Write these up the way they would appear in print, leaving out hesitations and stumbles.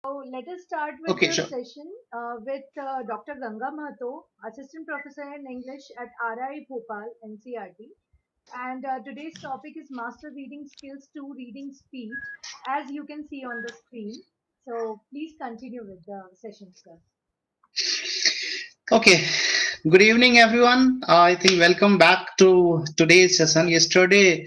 So let us start with Okay, the sure. session with Dr. Ganga Mahto, Assistant Professor in English at RI Bhopal, NCRT. And today's topic is Master Reading Skills to Reading Speed, as you can see on the screen. So please continue with the session, sir. Okay. Good evening, everyone. I think welcome back to today's session. Yesterday,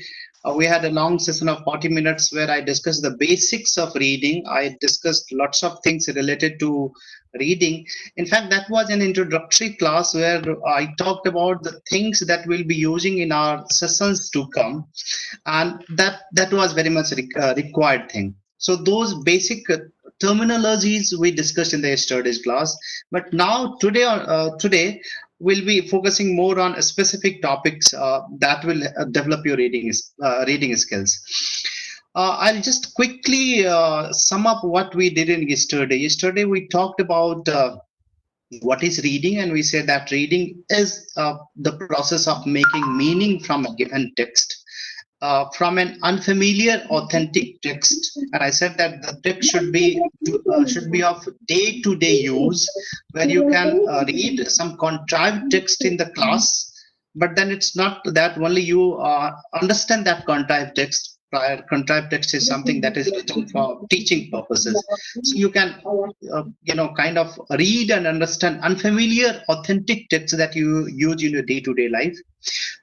we had a long session of 40 minutes where I discussed the basics of reading. I discussed lots of things related to reading. In fact, that was an introductory class where I talked about the things that we'll be using in our sessions to come, and that was very much required thing. So those basic terminologies we discussed in the yesterday's class, but now today we'll be focusing more on specific topics that will develop your reading skills. I'll just quickly sum up what we did in yesterday. Yesterday we talked about what is reading, and we said that reading is the process of making meaning from a given text, from an unfamiliar authentic text. And I said that the text should be of day-to-day use, where you can read some contrived text in the class, but then it's not that only you understand that contrived text. Prior contrived text is something that is written for teaching purposes, so you can kind of read and understand unfamiliar authentic text that you use in your day-to-day life.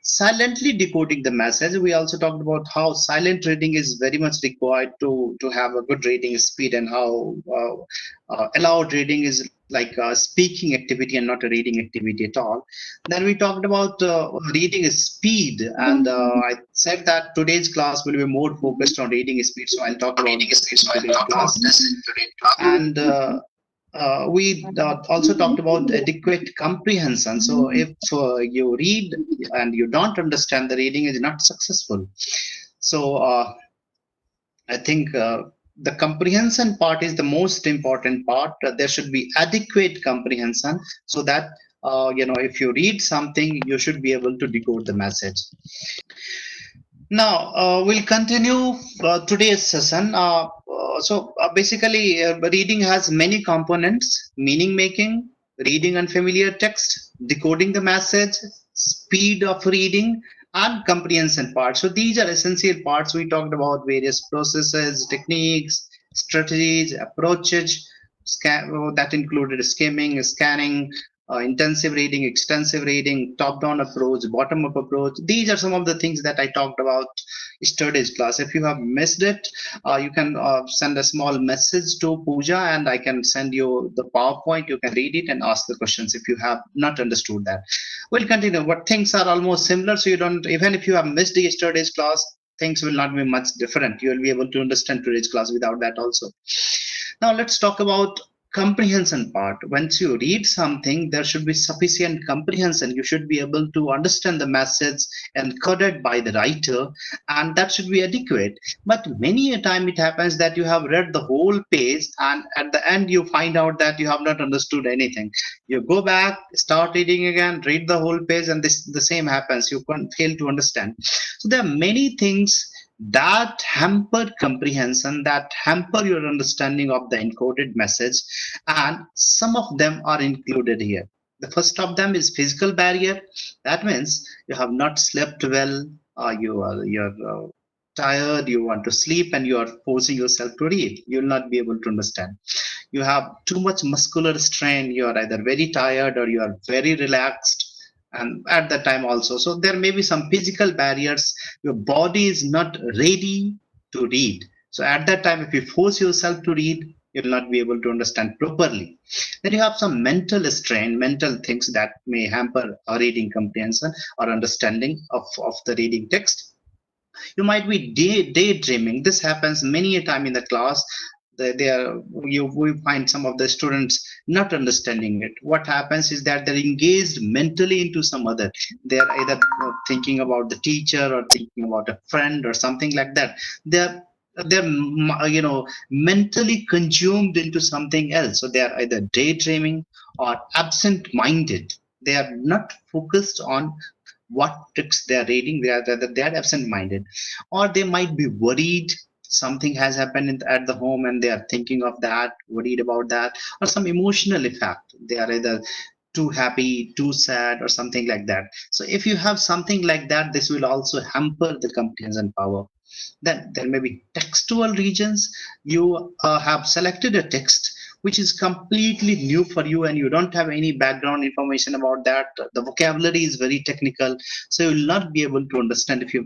Silently decoding the message, we also talked about how silent reading is very much required to have a good reading speed, and how allowed reading is like a speaking activity and not a reading activity at all. Then we talked about reading speed, and I said that today's class will be more focused on reading speed, so I'll talk about this in today's class. And we also talked about adequate comprehension. So if you read and you don't understand, the reading is not successful. So I think the comprehension part is the most important part. There should be adequate comprehension, so that if you read something, you should be able to decode the message. Now, we'll continue today's session. Basically, reading has many components: meaning making, reading unfamiliar text, decoding the message, speed of reading, and comprehension part. So these are essential parts. We talked about various processes, techniques, strategies, approaches, that included skimming, scanning, intensive reading, extensive reading, top-down approach, bottom-up approach. These are some of the things that I talked about yesterday's class. If you have missed it, you can send a small message to Pooja, and I can send you the PowerPoint. You can read it and ask the questions if you have not understood that. We'll continue, but things are almost similar, so you don't, even if you have missed yesterday's class, things will not be much different. You will be able to understand today's class without that also. Now let's talk about comprehension part. Once you read something, there should be sufficient comprehension. You should be able to understand the message encoded by the writer, and that should be adequate. But many a time it happens that you have read the whole page, and at the end you find out that you have not understood anything. You go back, start reading again, read the whole page, and this the same happens. You can fail to understand. So there are many things that hamper comprehension, that hamper your understanding of the encoded message, and some of them are included here. The first of them is physical barrier. That means you have not slept well, you're tired, you want to sleep, and you are forcing yourself to read. You will not be able to understand. You have too much muscular strain. You are either very tired or you are very relaxed, and at that time also, so there may be some physical barriers. Your body is not ready to read, so at that time if you force yourself to read, you'll not be able to understand properly. Then you have some mental strain, mental things that may hamper our reading comprehension or understanding of the reading text. You might be daydreaming. This happens many a time in the class. They are, we find some of the students not understanding it. What happens is that they're engaged mentally into some other. They're either thinking about the teacher or thinking about a friend or something like that. They're mentally consumed into something else. So they are either daydreaming or absent minded. They are not focused on what text they are reading. They are absent minded, or they might be worried, something has happened at the home and they are thinking of that, worried about that, or some emotional effect. They are either too happy, too sad, or something like that. So if you have something like that, this will also hamper the comprehension power. Then there may be textual regions. You have selected a text which is completely new for you and you don't have any background information about that. The vocabulary is very technical, so you will not be able to understand if you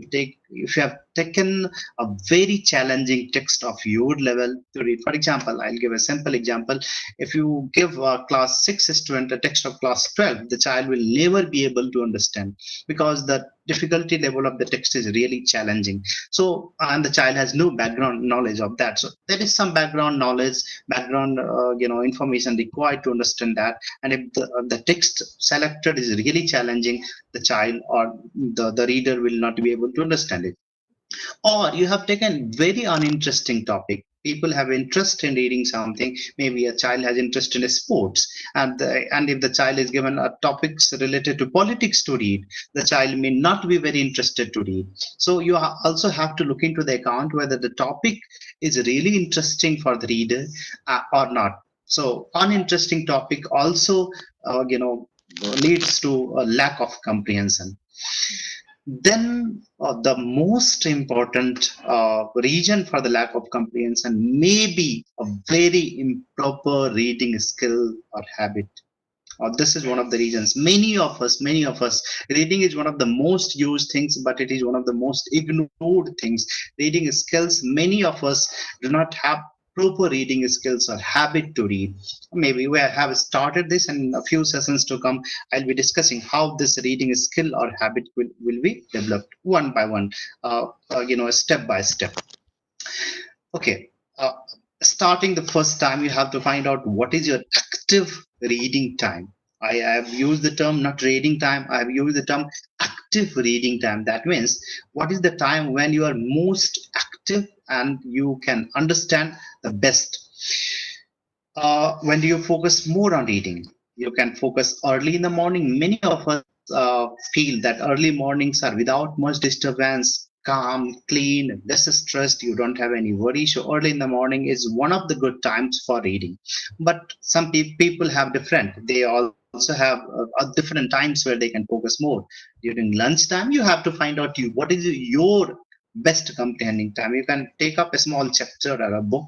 have taken a very challenging text of your level to read. For example, I'll give a simple example. If you give a class 6 student a text of class 12, the child will never be able to understand because the difficulty level of the text is really challenging. So and the child has no background knowledge of that, so there is some background knowledge, background information required to understand that. And if the text selected is really challenging, the child or the reader will not be able to understand it. Or you have taken very uninteresting topic. People have interest in reading something. Maybe a child has interest in sports, and if the child is given a topics related to politics to read, the child may not be very interested to read. So you also have to look into the account whether the topic is really interesting for the reader or not. So uninteresting topic also leads to a lack of comprehension. Then the most important reason for the lack of comprehension may be a very improper reading skill or habit. This is one of the reasons. Many of us, reading is one of the most used things, but it is one of the most ignored things. Reading skills, many of us do not have proper reading skills or habit to read. Maybe we have started this, and in a few sessions to come, I'll be discussing how this reading skill or habit will be developed one by one, step by step. Okay. Starting the first time, you have to find out what is your active reading time. I have used the term not reading time, I have used the term active reading time. That means what is the time when you are most active and you can understand the best. When do you focus more on reading? You can focus early in the morning. Many of us feel that early mornings are without much disturbance, calm, clean, less stressed. You don't have any worry. So early in the morning is one of the good times for reading. But some people have different. They also have different times where they can focus more. During lunchtime, you have to find out what is your best comprehending time. You can take up a small chapter or a book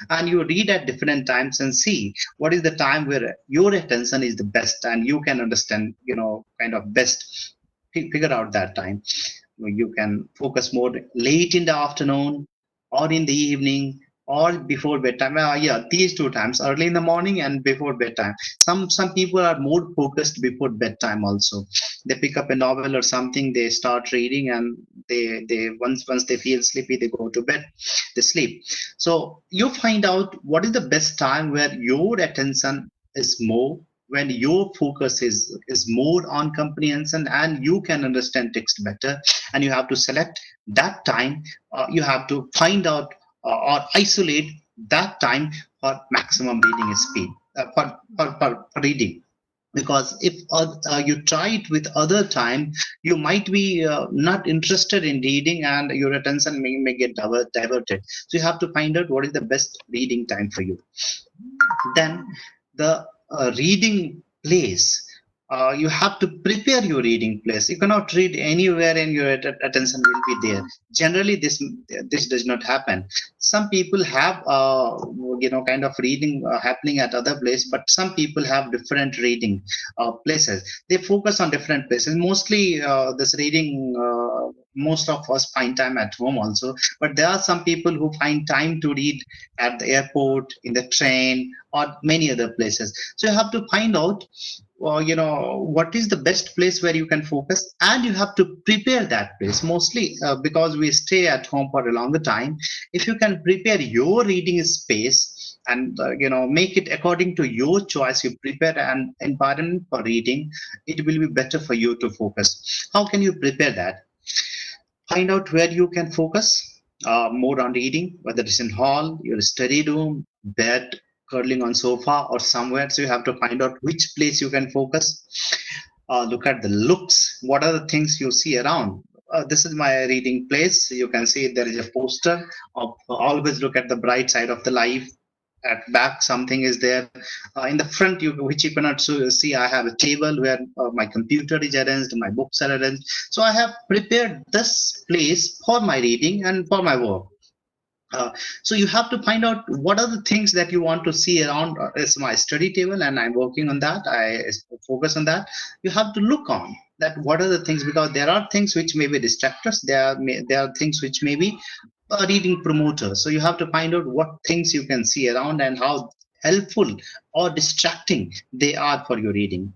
and you read at different times and see what is the time where your attention is the best and you can understand, kind of best. Figure out that time. You can focus more late in the afternoon or in the evening or before bedtime. Yeah, these two times, early in the morning and before bedtime. Some people are more focused before bedtime also. They pick up a novel or something, they start reading, and they once they feel sleepy, they go to bed, they sleep. So you find out what is the best time where your attention is more, when your focus is more on comprehension and you can understand text better, and you have to select that time. You have to find out or isolate that time for maximum reading speed, for reading. Because if you try it with other time, you might be not interested in reading and your attention may get diverted. So you have to find out what is the best reading time for you. Then the reading place. You have to prepare your reading place. You cannot read anywhere and your attention will be there. Generally, this does not happen. Some people have kind of reading happening at other place, but some people have different reading places. They focus on different places. Mostly, this reading. Most of us find time at home also, but there are some people who find time to read at the airport, in the train, or many other places. So you have to find out what is the best place where you can focus, and you have to prepare that place. Mostly because we stay at home for a longer time, if you can prepare your reading space and make it according to your choice, you prepare an environment for reading, it will be better for you to focus. How can you prepare that? Find out where you can focus more on reading, whether it's in hall, your study room, bed, curling on sofa, or somewhere. So you have to find out which place you can focus. Look at the looks. What are the things you see around? this is my reading place. You can see there is a poster of always look at the bright side of the life. At back, something is there. In the front, which you cannot see, I have a table where my computer is arranged, my books are arranged. So I have prepared this place for my reading and for my work. uh, so you have to find out what are the things that you want to see around. Is my study table, and I'm working on that. I focus on that. You have to look on that. What are the things? Because there are things which may be distractors. There are things which may be reading promoters. So you have to find out what things you can see around and how helpful or distracting they are for your reading.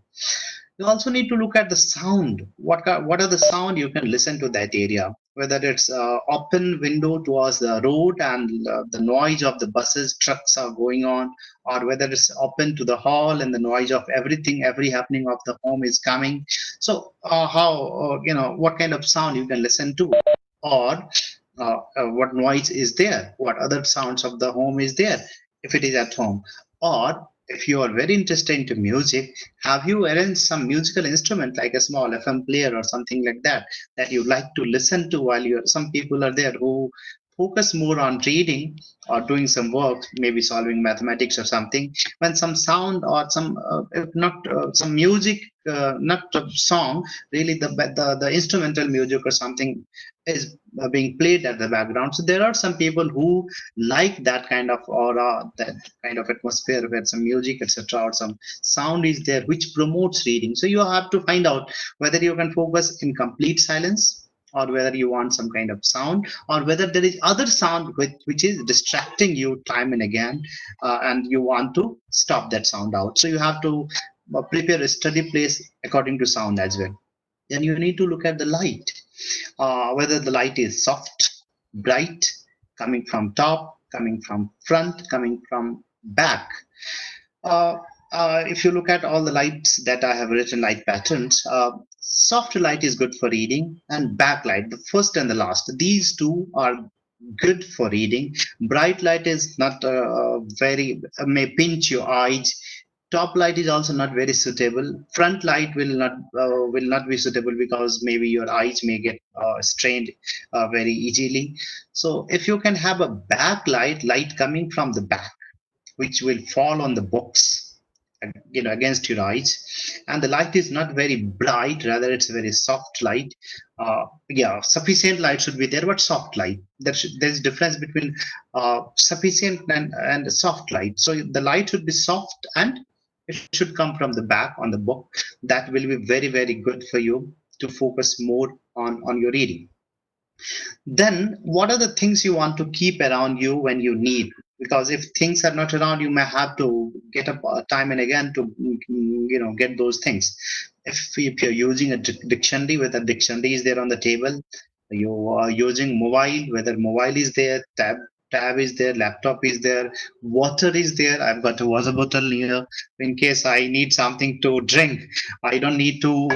You also need to look at the sound. What are the sound you can listen to that area? Whether it's open window towards the road and the noise of the buses, trucks are going on, or whether it's open to the hall and the noise of everything, every happening of the home is coming. So how what kind of sound you can listen to, or what noise is there, what other sounds of the home is there if it is at home, or if you are very interested into music, have you arranged some musical instrument like a small FM player or something like that that you like to listen to while you're? Some people are there who focus more on reading or doing some work, maybe solving mathematics or something. When some sound or some, if not some music, not a song, really the instrumental music or something is being played at the background. So there are some people who like that kind of aura, that kind of atmosphere where some music, etc., or some sound is there which promotes reading. So you have to find out whether you can focus in complete silence, or whether you want some kind of sound, or whether there is other sound which is distracting you time and again, and you want to stop that sound out. So you have to prepare a study place according to sound as well. Then you need to look at the light, whether the light is soft, bright, coming from top, coming from front, coming from back. Uh, if you look at all the lights that I have written, light patterns, soft light is good for reading, and backlight, the first and the last, these two are good for reading. Bright light is not very, may pinch your eyes. Top light is also not very suitable. Front light will not be suitable because maybe your eyes may get strained very easily. So if you can have a backlight, light coming from the back, which will fall on the books, against your eyes, and the light is not very bright, rather it's a very soft light. Yeah, sufficient light should be there, but soft light, there's difference between sufficient and soft light. So the light should be soft, and it should come from the back on the book. That will be very, very good for you to focus more on your reading. Then what are the things you want to keep around you when you need? Because if things are not around, you may have to get up time and again to get those things. If you're using a dictionary, whether dictionary is there on the table, you are using mobile, whether mobile is there, tab is there, laptop is there, water is there. I've got a water bottle here in case I need something to drink. I don't need to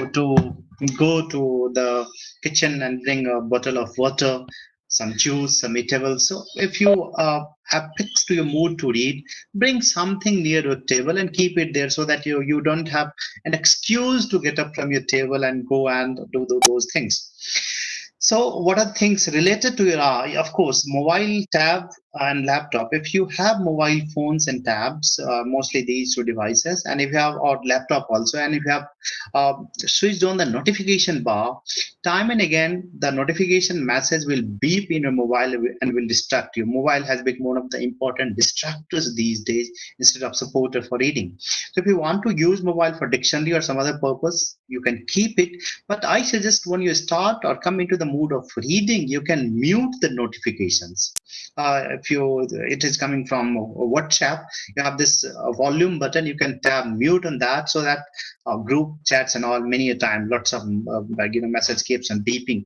go to the kitchen and bring a bottle of water, some juice, some eatable. So if you have fixed to your mood to read, bring something near your table and keep it there so that you don't have an excuse to get up from your table and go and do those things. So what are things related to your eye? Of course, mobile, tab, and laptop. If you have mobile phones and tabs, mostly these two devices, and if you have, or laptop also, and if you have switched on the notification bar, time and again the notification message will beep in your mobile and will distract you. Mobile has become one of the important distractors these days instead of supporter for reading. So if you want to use mobile for dictionary or some other purpose, you can keep it. But I suggest when you start or come into the mood of reading, you can mute the notifications. If it is coming from WhatsApp, you have this volume button. You can tab mute on that so that group chats and all, many a time lots of message keeps on beeping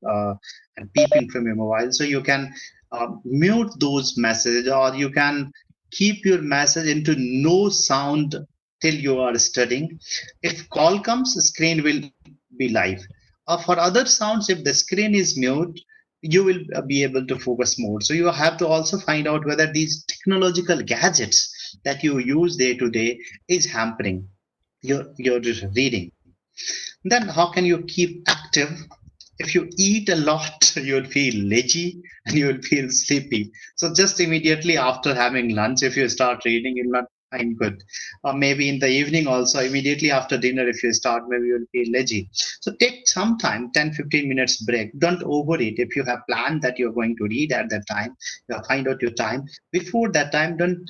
and beeping from your mobile. So you can mute those messages, or you can keep your message into no sound till you are studying. If call comes, the screen will be live. For other sounds, if the screen is mute, you will be able to focus more. So you have to also find out whether these technological gadgets that you use day to day is hampering your reading. Then how can you keep active? If you eat a lot, you'll feel lazy and you'll feel sleepy. So just immediately after having lunch, if you start reading, you'll not find good. Or maybe in the evening also, immediately after dinner, if you start, maybe you'll feel lazy. So take some time, 10-15 minutes break. Don't overeat. If you have planned that you're going to read at that time, you find out your time. Before that time, don't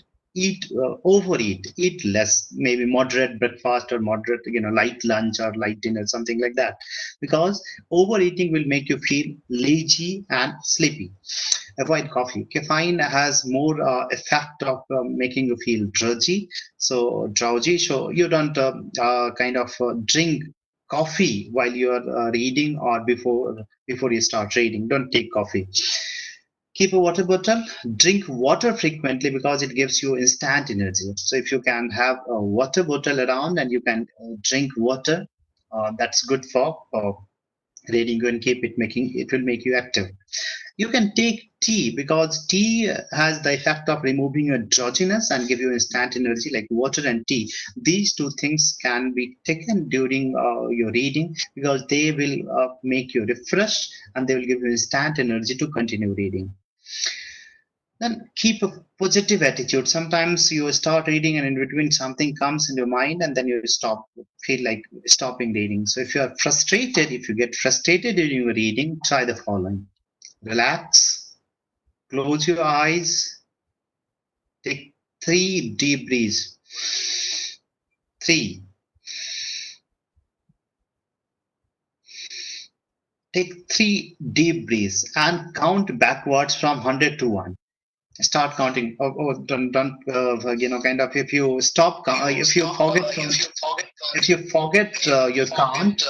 overeat. Eat less, maybe moderate breakfast or moderate, light lunch or light dinner, something like that, because overeating will make you feel lazy and sleepy. Avoid coffee. Caffeine has more effect of making you feel drowsy. So you don't kind of drink coffee while you are reading or before you start reading. Don't take coffee. Keep a water bottle. Drink water frequently because it gives you instant energy. So if you can have a water bottle around and you can drink water, that's good for reading. You and keep it will make you active. You can take tea because tea has the effect of removing your drowsiness and give you instant energy, like water and tea. These two things can be taken during your reading because they will make you refreshed and they will give you instant energy to continue reading. Then keep a positive attitude. Sometimes you start reading and in between something comes in your mind and then you feel like stopping reading. So if you are frustrated, if you get frustrated during your reading, try the following. Relax, close your eyes, take 3 deep breaths. Three. Take 3 deep breaths and count backwards from 100 to 1. Start counting. Don't kind of, if you stop, if you forget from, if you forget your count,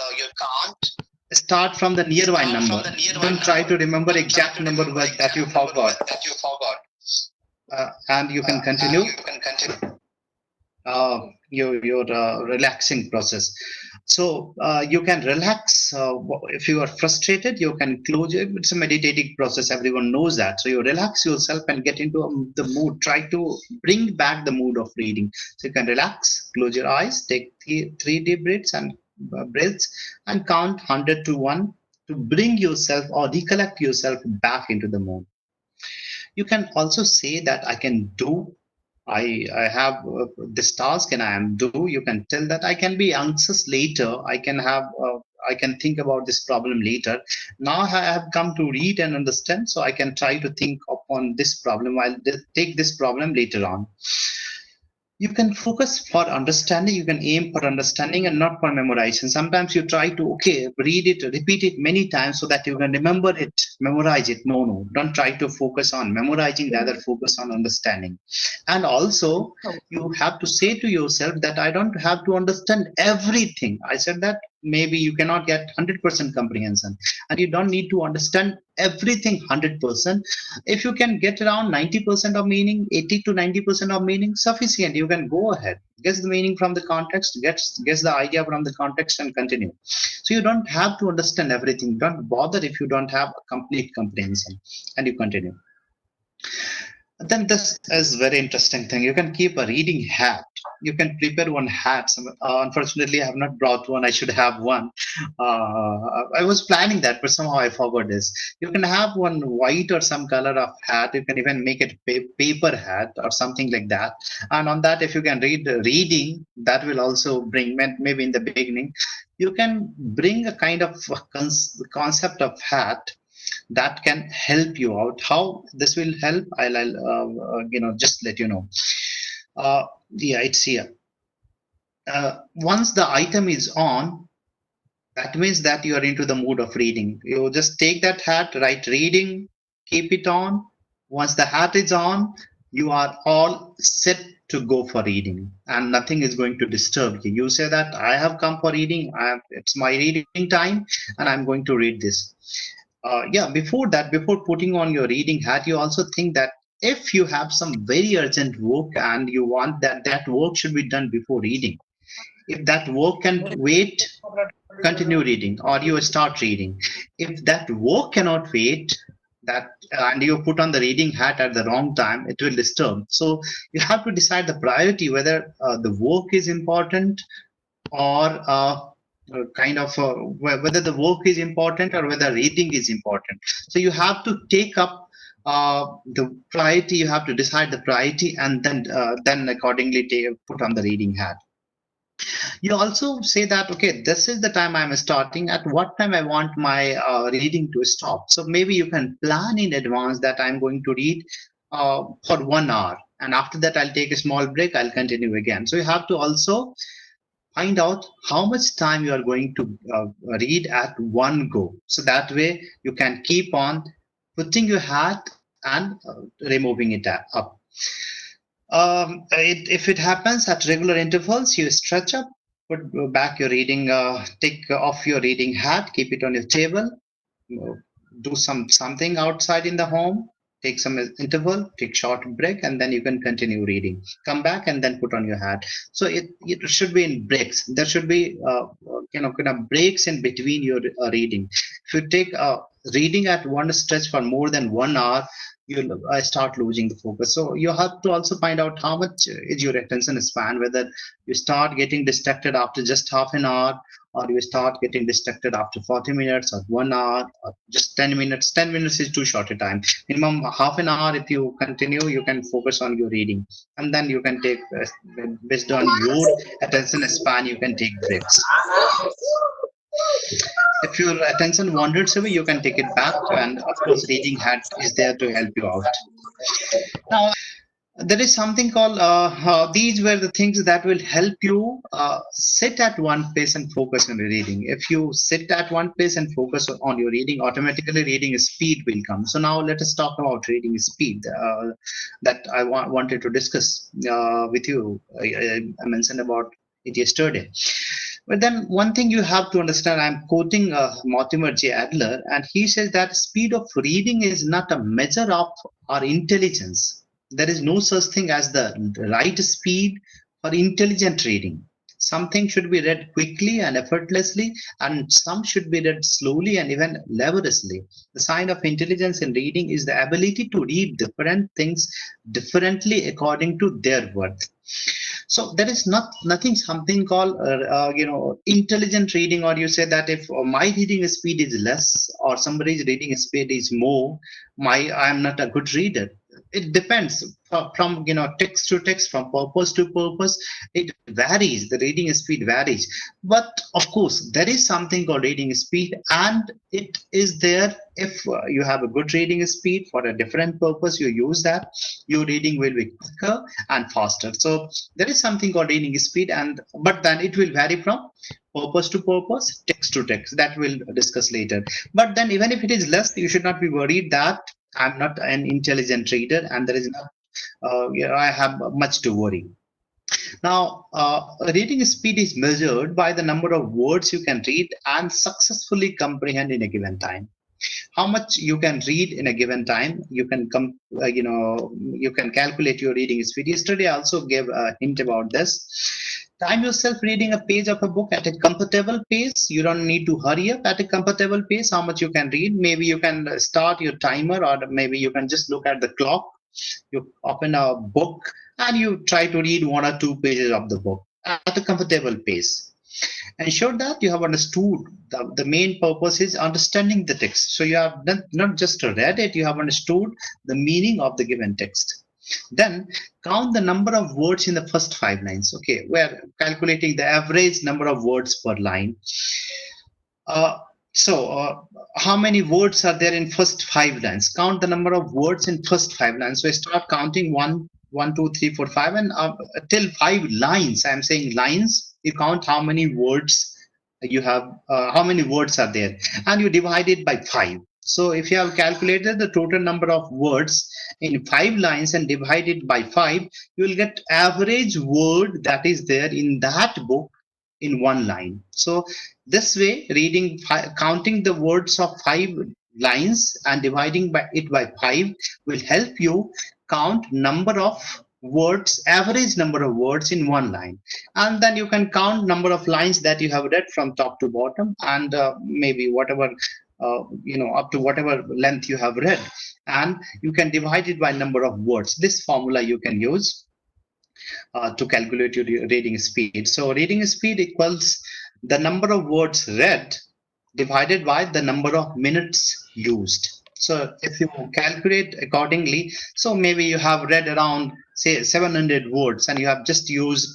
start from the nearby number. Don't try to remember exact number that you forgot. And you can continue your relaxing process. So you can relax. If you are frustrated, you can close it. It's a meditative process. Everyone knows that. So you relax yourself and get into the mood. Try to bring back the mood of reading. So you can relax, close your eyes, take 3 deep breaths, and count 100 to 1 to bring yourself or recollect yourself back into the mood. You can also say that I can do. I have this task and I am do. You can tell that I can be anxious later. I can think about this problem later. Now I have come to read and understand, so I can try to think upon this problem. I'll take this problem later on. You can focus for understanding. You can aim for understanding and not for memorization. Sometimes you try to read it, repeat it many times so that you can remember it, memorize it. No, don't try to focus on memorizing, rather focus on understanding. And also you have to say to yourself that I don't have to understand everything. I said that maybe you cannot get 100% comprehension and you don't need to understand everything 100%. If you can get around 90% of meaning, 80 to 90% of meaning, sufficient. You can go ahead, guess the meaning from the context, guess the idea from the context and continue. So you don't have to understand everything. Don't bother if you don't have a complete comprehension, and you continue. Then this is very interesting thing. You can keep a reading hat. You can prepare one hat. Unfortunately, I have not brought one. I should have one. I was planning that, but somehow I forgot this. You can have one white or some color of hat. You can even make it paper hat or something like that. And on that, if you can read reading, that will also bring, maybe in the beginning, you can bring a kind of concept of hat that can help you out. How this will help, I'll just let you know. Yeah, it's here. Once the item is on, that means that you are into the mood of reading. You just take that hat, write reading, keep it on. Once the hat is on, you are all set to go for reading and nothing is going to disturb you. You say that I have come for reading, it's my reading time and I'm going to read this. Yeah, before that, before putting on your reading hat, you also think that if you have some very urgent work and you want that work should be done before reading, if that work can wait, continue reading or you start reading. If that work cannot wait, that and you put on the reading hat at the wrong time, it will disturb. So you have to decide the priority, whether the work is important or kind of whether the work is important or whether reading is important. So you have to take up the priority. You have to decide the priority, and then accordingly put on the reading hat. You also say that, okay, this is the time I'm starting, at what time I want my reading to stop. So maybe you can plan in advance that I'm going to read for 1 hour, and after that I'll take a small break, I'll continue again. So you have to also find out how much time you are going to read at one go. So that way you can keep on putting your hat and removing it up. If it happens at regular intervals, you stretch up, put back your reading, take off your reading hat, keep it on your table, do something outside in the home, take some interval, take short break, and then you can continue reading. Come back and then put on your hat. So it should be in breaks. There should be kind of breaks in between your reading. If you take reading at one stretch for more than 1 hour, you'll start losing the focus. So you have to also find out how much is your attention span, whether you start getting distracted after just half an hour, or you start getting distracted after 40 minutes or 1 hour or just 10 minutes. 10 minutes is too short a time. Minimum half an hour, if you continue, you can focus on your reading, and then you can take, based on your attention span, you can take breaks. If your attention wanders away, you can take it back, and of course reading hat is there to help you out. Now, there is something called these were the things that will help you sit at one place and focus on your reading. If you sit at one place and focus on your reading, automatically reading speed will come. So now let us talk about reading speed that I wanted to discuss with you. I mentioned about it yesterday. But then one thing you have to understand, I'm quoting Mortimer J. Adler, and he says that speed of reading is not a measure of our intelligence. There is no such thing as the right speed for intelligent reading. Something should be read quickly and effortlessly, and some should be read slowly and even laboriously. The sign of intelligence in reading is the ability to read different things differently according to their worth. So there is nothing something called intelligent reading, or you say that if my reading speed is less or somebody's reading speed is more, I am not a good reader. It depends from text to text, from purpose to purpose. It varies. The reading speed varies, but of course there is something called reading speed, and it is there. If you have a good reading speed for a different purpose, you use that, your reading will be quicker and faster. So there is something called reading speed, but then it will vary from purpose to purpose, text to text. That we'll discuss later. But then even if it is less, you should not be worried that I'm not an intelligent reader and there is not, I have much to worry. Now, reading speed is measured by the number of words you can read and successfully comprehend in a given time. How much you can read in a given time, you can you can calculate your reading speed. Yesterday I also gave a hint about this. Time yourself reading a page of a book at a comfortable pace. You don't need to hurry up. At a comfortable pace, how much you can read. Maybe you can start your timer, or maybe you can just look at the clock. You open a book and you try to read 1 or 2 pages of the book at a comfortable pace. Ensure that you have understood. The main purpose is understanding the text. So you have not just read it, you have understood the meaning of the given text. Then count the number of words in the first 5 lines. Okay, we're calculating the average number of words per line. So how many words are there in first 5 lines? Count the number of words in first 5 lines. So I start counting 1, 2, 3, 4, 5, and till 5 lines. I'm saying lines. You count how many words you have, how many words are there, and you divide it by 5. So if you have calculated the total number of words in 5 lines and divide it by 5, you will get average word that is there in that book in 1 line. So this way, counting the words of 5 lines and dividing it by 5 will help you count number of words, average number of words in 1 line, and then you can count number of lines that you have read from top to bottom, and maybe whatever up to whatever length you have read, and you can divide it by number of words. This formula you can use to calculate your reading speed. So reading speed equals the number of words read divided by the number of minutes used. So if you calculate accordingly, so maybe you have read around say 700 words and you have just used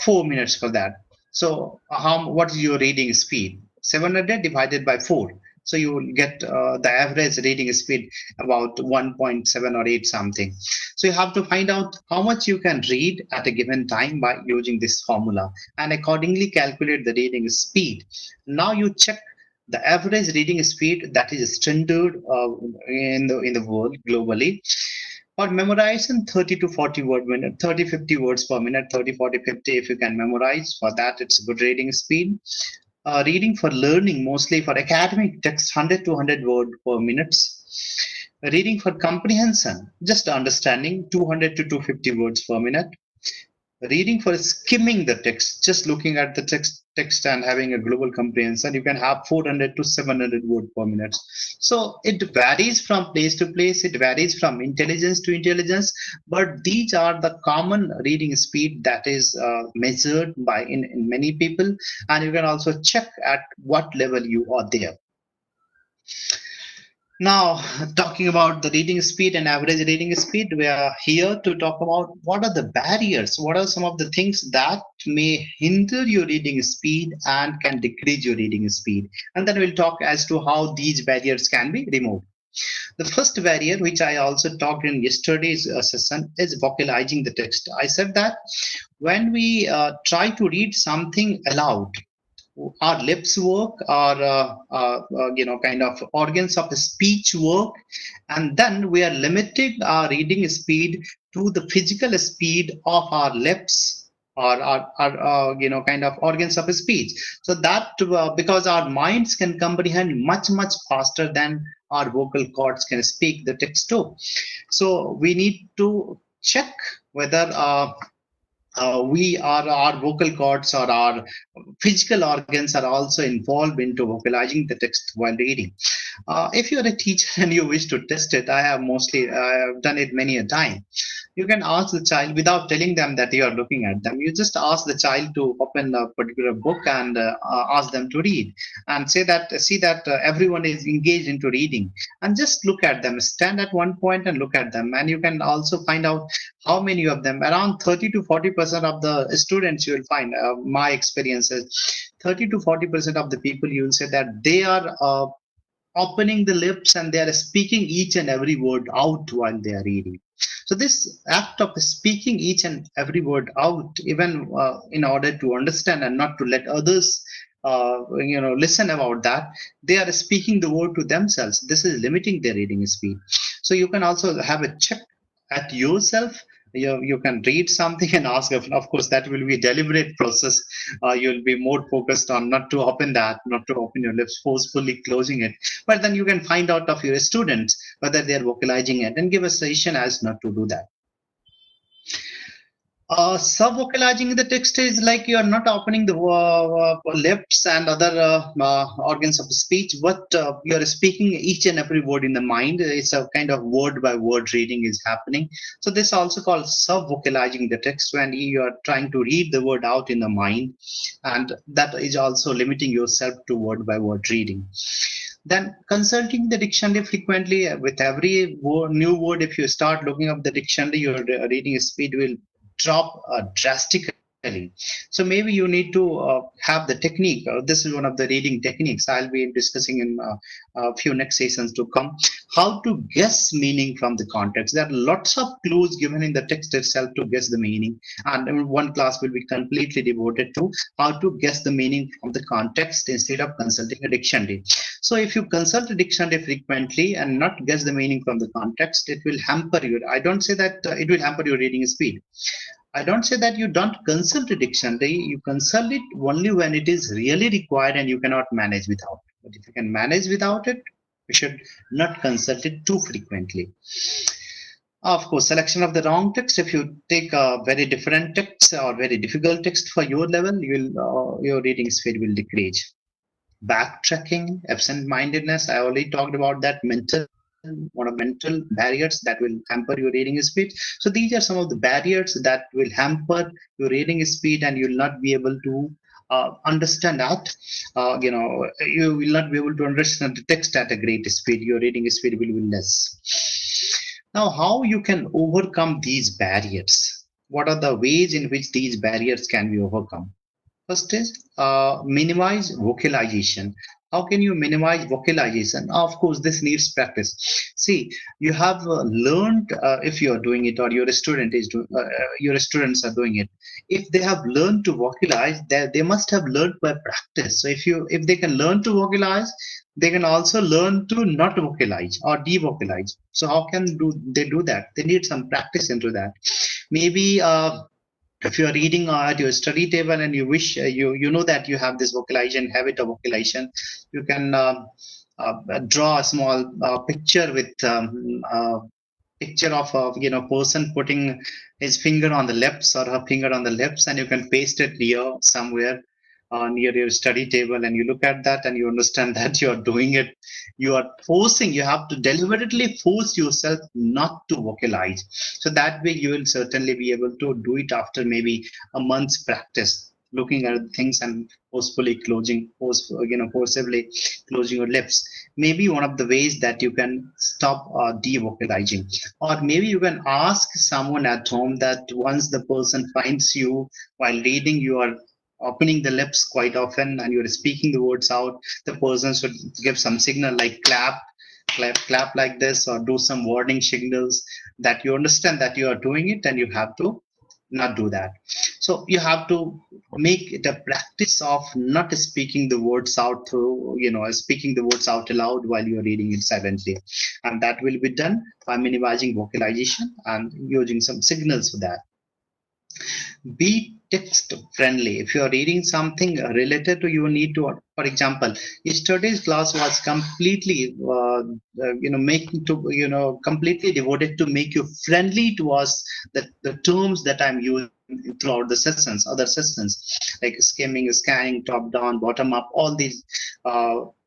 4 minutes for that. So what is your reading speed? 700 divided by 4. So you will get the average reading speed about 1.7 or 8 something. So you have to find out how much you can read at a given time by using this formula and accordingly calculate the reading speed. Now you check the average reading speed that is standard in the world globally. For memorization, 30 to 40 word minute, 30 50 words per minute, 30 40 50. If you can memorize, for that it's a good reading speed. Reading for learning, mostly for academic text, 100 to 100 word per minute. Reading for comprehension, just understanding, 200 to 250 words per minute. Reading for skimming the text, just looking at the text and having a global comprehension, you can have 400 to 700 word per minute. So it varies from place to place, it varies from intelligence to intelligence, but these are the common reading speed that is measured by in many people, and you can also check at what level you are there. Now, talking about the reading speed and average reading speed, we are here to talk about what are the barriers, what are some of the things that may hinder your reading speed and can decrease your reading speed. And then we'll talk as to how these barriers can be removed. The first barrier, which I also talked in yesterday's session, is vocalizing the text. I said that when we try to read something aloud, our lips work, our kind of organs of speech work, and then we are limiting our reading speed to the physical speed of our lips or our kind of organs of speech. So that because our minds can comprehend much faster than our vocal cords can speak the text too. So we need to check whether we are our vocal cords or our physical organs are also involved into vocalizing the text while reading. If you're a teacher and you wish to test it, I have done it many a time. You can ask the child without telling them that you are looking at them. You just ask the child to open a particular book and ask them to read, and see that everyone is engaged into reading, and just look at them. Stand at one point and look at them, and you can also find out how many of them. Around 30 to 40% of the students you will find. My experience is 30 to 40% of the people you will say that they are opening the lips and they are speaking each and every word out while they are reading. So this act of speaking each and every word out, even in order to understand and not to let others listen about that, they are speaking the word to themselves. This is limiting their reading speed. So you can also have a check at yourself. You can read something and ask. Of course, that will be a deliberate process. You'll be more focused on not to not to open your lips, forcefully closing it. But then you can find out of your students whether they are vocalizing it and give a suggestion as not to do that. Sub-vocalizing the text is like you are not opening the lips and other organs of speech, but you are speaking each and every word in the mind. It's a kind of word by word reading is happening. So this also called sub-vocalizing the text, when you are trying to read the word out in the mind, and that is also limiting yourself to word by word reading. Then consulting the dictionary frequently. With every new word, if you start looking up the dictionary, your reading speed will drop drastically. So maybe you need to have the technique. This is one of the reading techniques I'll be discussing in a few next sessions to come. How to guess meaning from the context. There are lots of clues given in the text itself to guess the meaning, and one class will be completely devoted to how to guess the meaning from the context instead of consulting a dictionary. So if you consult a dictionary frequently and not guess the meaning from the context, it will hamper you. I don't say that it will hamper your reading speed. I don't say that you don't consult a dictionary. You consult it only when it is really required and you cannot manage without. But if you can manage without it, you should not consult it too frequently. Of course, selection of the wrong text. If you take a very different text or very difficult text for your level, your reading speed will decrease. Backtracking, absent-mindedness. I already talked about that. One of mental barriers that will hamper your reading speed. So these are some of the barriers that will hamper your reading speed, and you'll not be able to understand that, you will not be able to understand the text at a great speed. Your reading speed will be less. Now, how you can overcome these barriers? What are the ways in which these barriers can be overcome? First is minimize vocalization. How can you minimize vocalization? Of course, this needs practice. See, you have learned, if you are doing it, or your students are doing it. If they have learned to vocalize, they must have learned by practice. So if they can learn to vocalize, they can also learn to not vocalize or devocalize. So how can they do that? They need some practice into that. Maybe. If you are reading at your study table and you wish you know that you have this vocalization habit of vocalization, you can draw a small picture with picture of a person putting his finger on the lips or her finger on the lips, and you can paste it near somewhere near your study table, and you look at that and you understand that you are doing it. You have to deliberately force yourself not to vocalize, so that way you will certainly be able to do it after maybe a month's practice, looking at things and forcibly closing your lips. Maybe one of the ways that you can stop devocalizing. Or maybe you can ask someone at home that once the person finds you while reading, you are opening the lips quite often and you're speaking the words out, the person should give some signal like clap like this, or do some warning signals that you understand that you are doing it and you have to not do that. So you have to make it a practice of not speaking the words out through, speaking the words out aloud while you're reading it silently. And that will be done by minimizing vocalization and using some signals for that. Be text friendly. If you are reading something related to your need to, for example, yesterday's class was completely making to completely devoted to make you friendly towards the terms that I'm using throughout the sessions, other sessions, like skimming, scanning, top down, bottom up, all these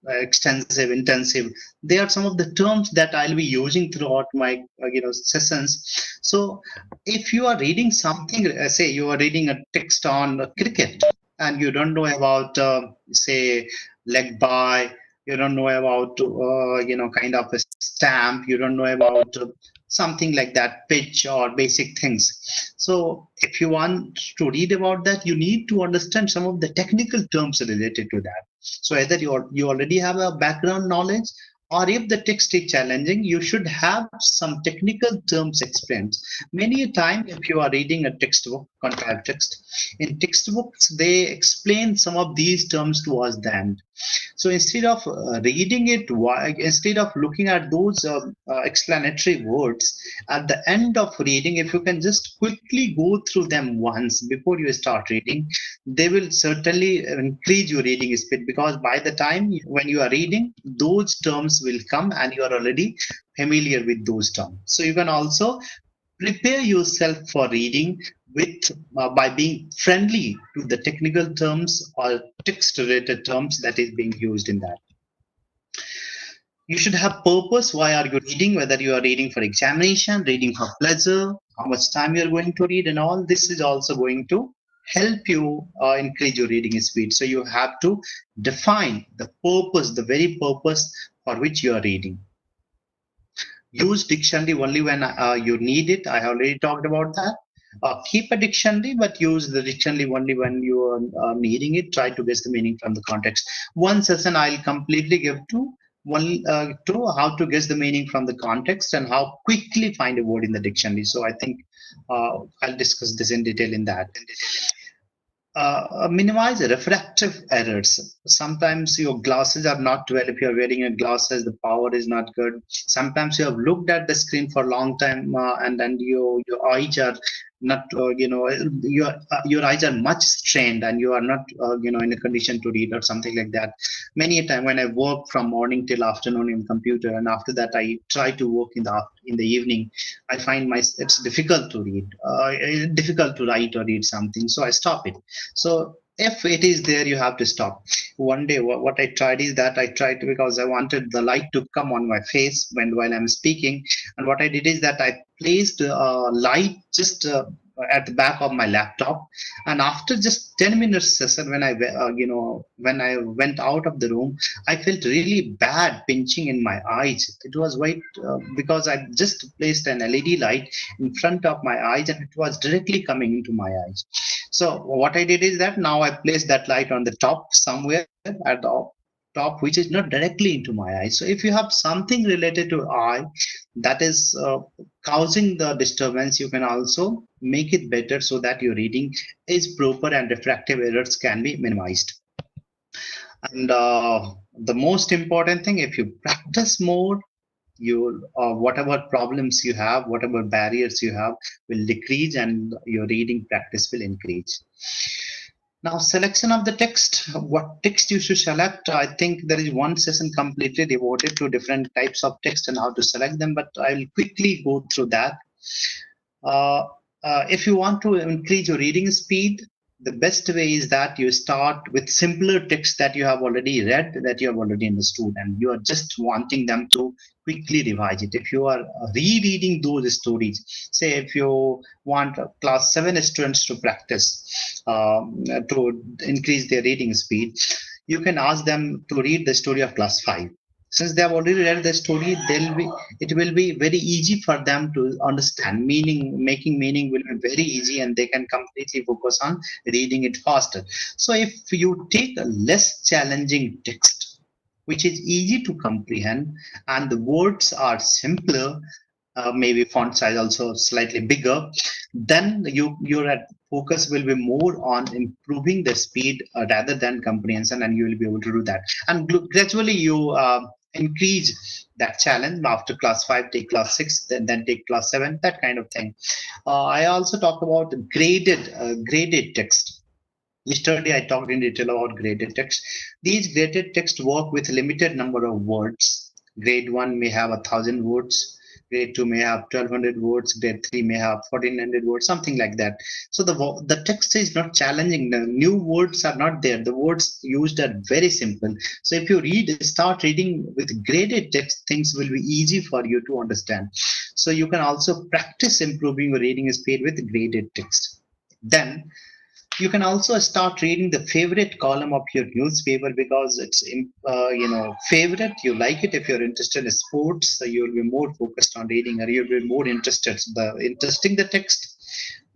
extensive, intensive, they are some of the terms that I'll be using throughout my sessions. So if you are reading something, say you are reading a text on cricket and you don't know about, say, leg by, you don't know about, kind of a stamp, you don't know about something like that, pitch or basic things. So if you want to read about that, you need to understand some of the technical terms related to that. So either you already have a background knowledge, or if the text is challenging, you should have some technical terms explained. Many a time, if you are reading a textbook, contract text, in textbooks, they explain some of these terms towards the end. So instead of reading it, instead of looking at those explanatory words, at the end of reading, if you can just quickly go through them once before you start reading, they will certainly increase your reading speed, because by the time when you are reading, those terms will come and you are already familiar with those terms. So you can also prepare yourself for reading with by being friendly to the technical terms or text related terms that is being used in that. You should have purpose. Why are you reading? Whether you are reading for examination, reading for pleasure, how much time you are going to read, and all this is also going to help you increase your reading speed. So you have to define the purpose, the very purpose for which you are reading. Use dictionary only when you need it. I already talked about that. Keep a dictionary, but use the dictionary only when you are needing it. Try to guess the meaning from the context. One session I'll completely give to how to guess the meaning from the context and how quickly find a word in the dictionary. So I think I'll discuss this in detail in that. Minimize refractive errors. Sometimes your glasses are not well. If you're wearing your glasses, the power is not good. Sometimes you have looked at the screen for a long time and then your eyes are not, your eyes are much strained and you are not, in a condition to read or something like that. Many a time when I work from morning till afternoon in computer, and after that I try to work in the evening, I find it's difficult to read, difficult to write or read something, so I stop it. So if it is there, you have to stop. One day, what I tried is that I tried to, because I wanted the light to come on my face while I'm speaking, and what I did is that I placed light just at the back of my laptop. And after just 10 minutes session, when I went out of the room, I felt really bad pinching in my eyes. It was white because I just placed an LED light in front of my eyes and it was directly coming into my eyes. So what I did is that now I placed that light on the top somewhere at the top, which is not directly into my eye. So if you have something related to eye that is causing the disturbance, you can also make it better so that your reading is proper and refractive errors can be minimized. And the most important thing, if you practice more, your whatever problems you have, whatever barriers you have will decrease and your reading practice will increase. Now, selection of the text, what text you should select. I think there is one session completely devoted to different types of text and how to select them, but I will quickly go through that. Uh, if you want to increase your reading speed, the best way is that you start with simpler text that you have already read, that you have already understood, and you are just wanting them to quickly revise it. If you are rereading those stories, say if you want class 7 students to practice to increase their reading speed, you can ask them to read the story of class 5. Since they have already read the story, it will be very easy for them to understand. Making meaning will be very easy, and they can completely focus on reading it faster. So if you take a less challenging text, which is easy to comprehend, and the words are simpler, maybe font size also slightly bigger, then your focus will be more on improving the speed rather than comprehension, and you will be able to do that. And gradually you increase that challenge. After class 5, take class 6, then take class 7, that kind of thing. I also talk about graded text. Yesterday, I talked in detail about graded text. These graded text work with limited number of words. Grade 1 may have 1,000 words. Grade 2 may have 1,200 words. Grade 3 may have 1,400 words, something like that. So the text is not challenging. The new words are not there. The words used are very simple. So if you start reading with graded text, things will be easy for you to understand. So you can also practice improving your reading speed with graded text. Then you can also start reading the favorite column of your newspaper because it's favorite. You like it. If you're interested in sports, so you'll be more focused on reading, or you'll be more interested. The interesting the text,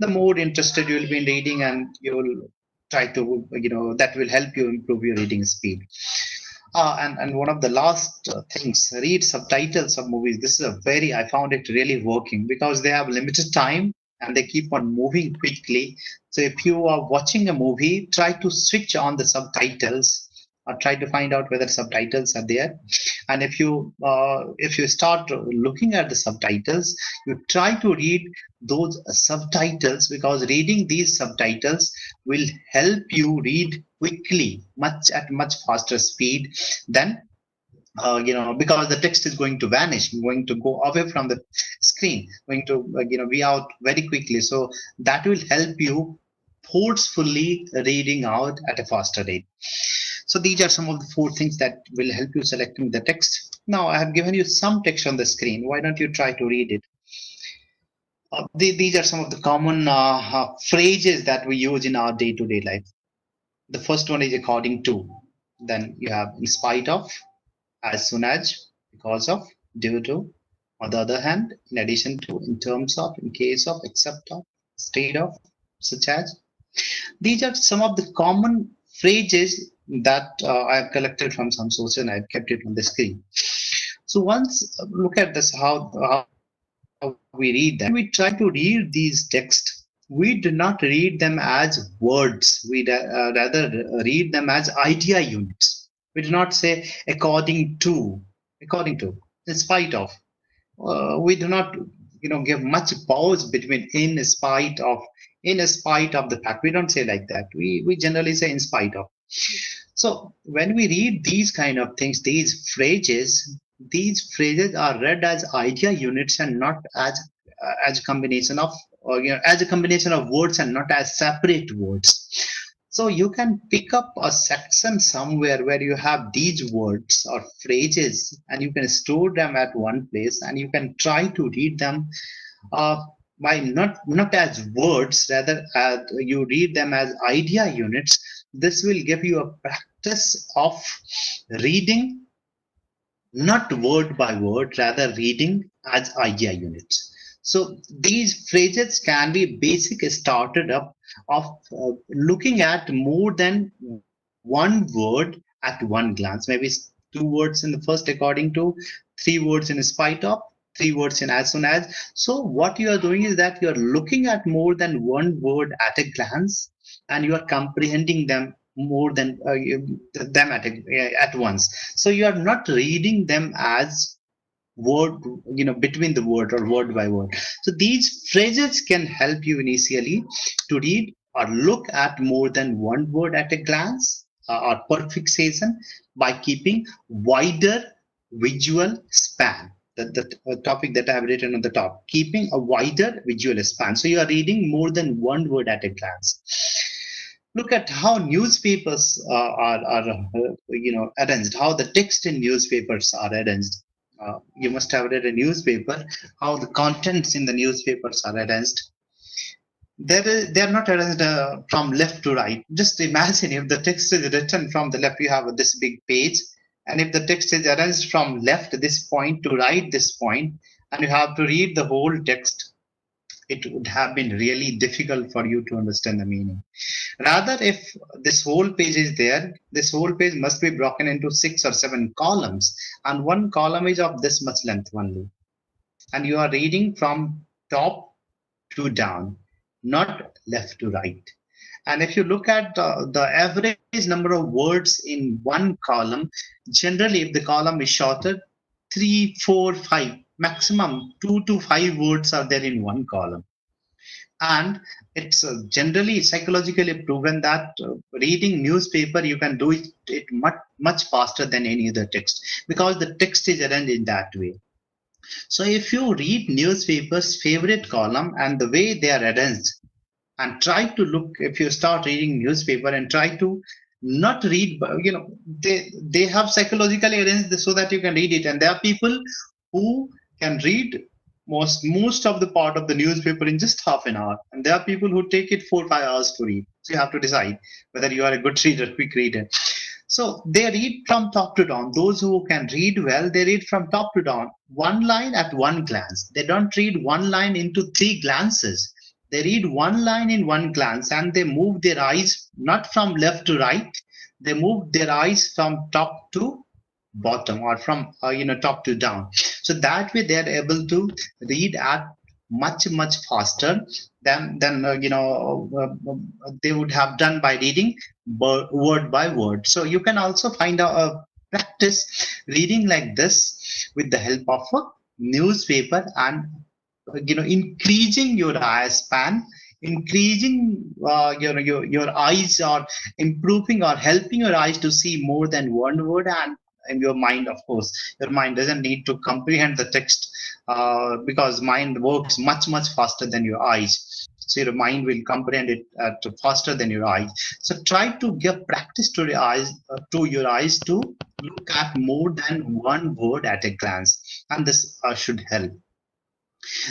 the more interested you'll be in reading, and you'll try to that will help you improve your reading speed. And one of the last things, read subtitles of movies. This is a very, I found it really working because they have limited time and they keep on moving quickly. So if you are watching a movie, try to switch on the subtitles or try to find out whether subtitles are there. And if you start looking at the subtitles, you try to read those subtitles because reading these subtitles will help you read quickly, much faster speed than because the text is going to vanish, going to go away from the screen, going to be out very quickly. So that will help you forcefully reading out at a faster rate. So these are some of the 4 things that will help you selecting the text. Now I have given you some text on the screen. Why don't you try to read it? These are some of the common phrases that we use in our day-to-day life. The first one is according to. Then you have in spite of, as soon as, because of, due to. On the other hand, in addition to, in terms of, in case of, except of, instead of, such as. These are some of the common phrases that I have collected from some sources and I've kept it on the screen. So once look at this, how we read them. When we try to read these texts, we do not read them as words. We rather read them as idea units. We do not say according to, in spite of. We do not give much pause between in spite of the fact. We don't say like that. We generally say in spite of. So when we read these kind of things, these phrases are read as idea units and not as a combination of as a combination of words and not as separate words. So you can pick up a section somewhere where you have these words or phrases and you can store them at one place and you can try to read them by not as words, rather as you read them as idea units. This will give you a practice of reading not word by word, rather reading as idea units. So these phrases can be basic started up of looking at more than one word at one glance. Maybe two words in the first according to, three words in spite of, three words in as soon as. So what you are doing is that you are looking at more than one word at a glance, and you are comprehending them more than them at once. So you are not reading them as word, between the word or word by word. So these phrases can help you initially to read or look at more than one word at a glance, or per fixation, by keeping wider visual span. The topic that I have written on the top, keeping a wider visual span. So you are reading more than one word at a glance. Look at how newspapers are arranged, how the text in newspapers are arranged. You must have read a newspaper, how the contents in the newspapers are arranged. They are not arranged from left to right. Just imagine if the text is written from the left, you have this big page, and if the text is arranged from left this point to right this point, and you have to read the whole text, it would have been really difficult for you to understand the meaning. Rather, if this whole page is there, this whole page must be broken into 6 or 7 columns, and one column is of this much length only. And you are reading from top to down, not left to right. And if you look at the average number of words in one column, generally, if the column is shorter, 3, 4, 5, maximum 2 to 5 words are there in one column. And it's generally psychologically proven that reading newspaper, you can do it much faster than any other text, because the text is arranged in that way. So if you read newspapers favorite column and the way they are arranged, and try to look, if you start reading newspaper and try to not read, they have psychologically arranged this so that you can read it. And there are people who can read most of the part of the newspaper in just half an hour, and there are people who take it 4 or 5 hours to read. So you have to decide whether you are a good reader, quick reader. So they read from top to down. Those who can read well, they read from top to down, one line at one glance. They don't read one line into 3 glances. They read one line in one glance, and they move their eyes not from left to right. They move their eyes from top to bottom, or from top to down. So that way they are able to read at much faster than they would have done by reading word by word. So you can also find out practice reading like this with the help of a newspaper, and increasing your eye span, increasing your eyes, or improving or helping your eyes to see more than one word. And your mind, of course, your mind doesn't need to comprehend the text, because mind works much faster than your eyes. So your mind will comprehend it faster than your eyes. So try to give practice to your eyes to look at more than one word at a glance, and this should help.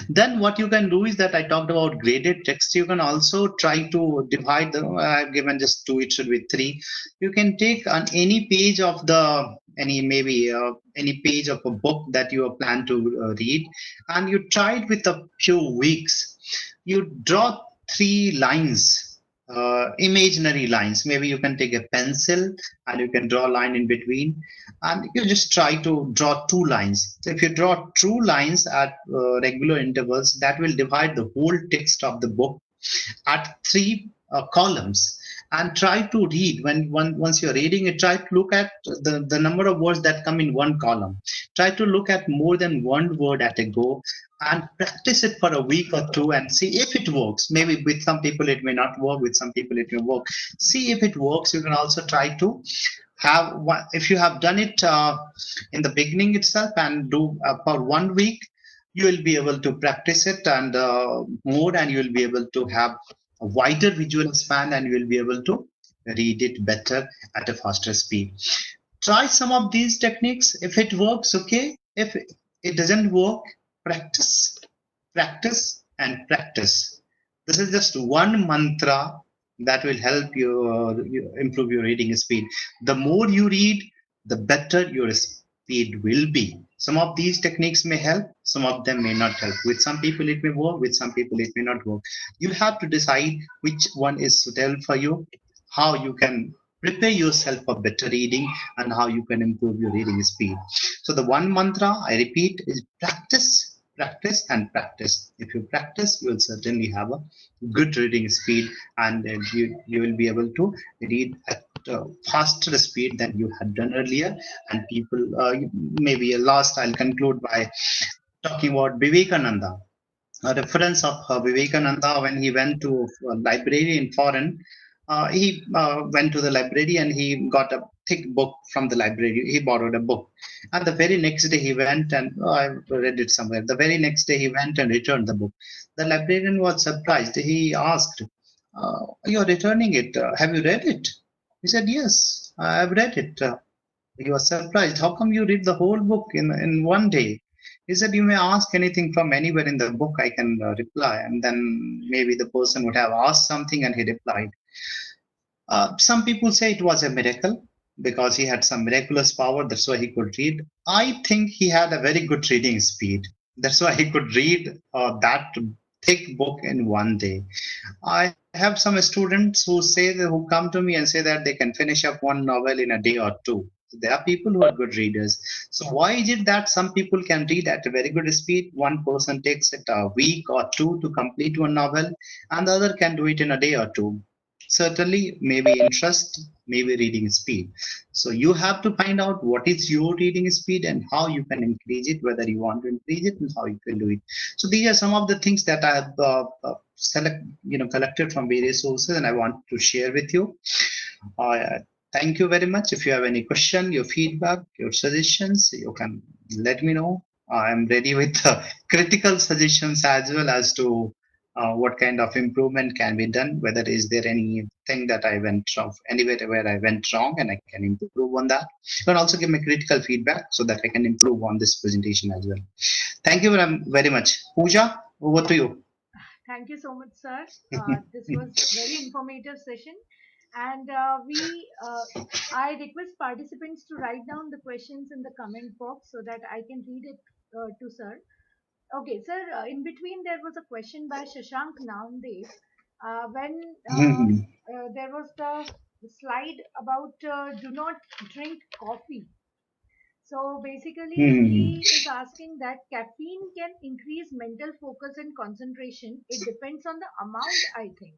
Then what you can do is that I talked about graded text. You can also try to divide them. I've given just two, it should be three. You can take on any page of any page of a book that you plan to read, and you try it with a few weeks. You draw 3 lines, imaginary lines. Maybe you can take a pencil and you can draw a line in between, and you just try to draw 2 lines. So if you draw 2 lines at regular intervals, that will divide the whole text of the book at 3 columns. And try to read, once you're reading it, try to look at the number of words that come in one column. Try to look at more than one word at a go, and practice it for a week or two and see if it works. Maybe with some people it may not work, with some people it may work. See if it works. You can also try to have one, if you have done it in the beginning itself and do for 1 week, you will be able to practice it and more, and you will be able to have a wider visual span, and you will be able to read it better at a faster speed. Try some of these techniques. If it works, okay. If it doesn't work, practice and practice. This is just one mantra that will help you improve your reading speed. The more you read, the better your speed will be. Some of these techniques may help, some of them may not help. With some people, it may work, with some people, it may not work. You have to decide which one is suitable for you, how you can prepare yourself for better reading, and how you can improve your reading speed. So, the one mantra I repeat is practice, practice, and practice. If you practice, you will certainly have a good reading speed, and you will be able to read at faster speed than you had done earlier. And people, maybe last, I'll conclude by talking about Vivekananda, a reference of Vivekananda when he went to a library in foreign. He went to the library and he got a thick book from the library. He borrowed a book, and the very next day he went and I read it somewhere. The very next day he went and returned the book. The librarian was surprised. He asked, "You're returning it? Have you read it?" He said, "Yes, I've read it." He was surprised. How come you read the whole book in one day? He said, "You may ask anything from anywhere in the book, I can reply." And then maybe the person would have asked something and he replied. Some people say it was a miracle because he had some miraculous power. That's why he could read. I think he had a very good reading speed. That's why he could read that thick book in one day. I have some students who come to me and say that they can finish up one novel in a day or two. There are people who are good readers. So why is it that some people can read at a very good speed? One person takes it a week or two to complete one novel, and the other can do it in a day or two. Certainly, maybe interest, maybe reading speed. So you have to find out what is your reading speed and how you can increase it, whether you want to increase it and how you can do it. So these are some of the things that I have collected from various sources, and I want to share with you. Uh, Thank you very much. If you have any question, your feedback, your suggestions, you can let me know. I'm ready with critical suggestions as well as to what kind of improvement can be done. Whether is there anything that I went wrong, anywhere where I went wrong, and I can improve on that. You can also give me critical feedback so that I can improve on this presentation as well. Thank you very much, Pooja. Over to you. Thank you so much, sir. This was very informative session, and I request participants to write down the questions in the comment box so that I can read it to sir. Okay, sir. In between, there was a question by Shashank Namdev. When there was the slide about do not drink coffee. So basically, Hmm. he is asking that caffeine can increase mental focus and concentration. It depends on the amount, I think.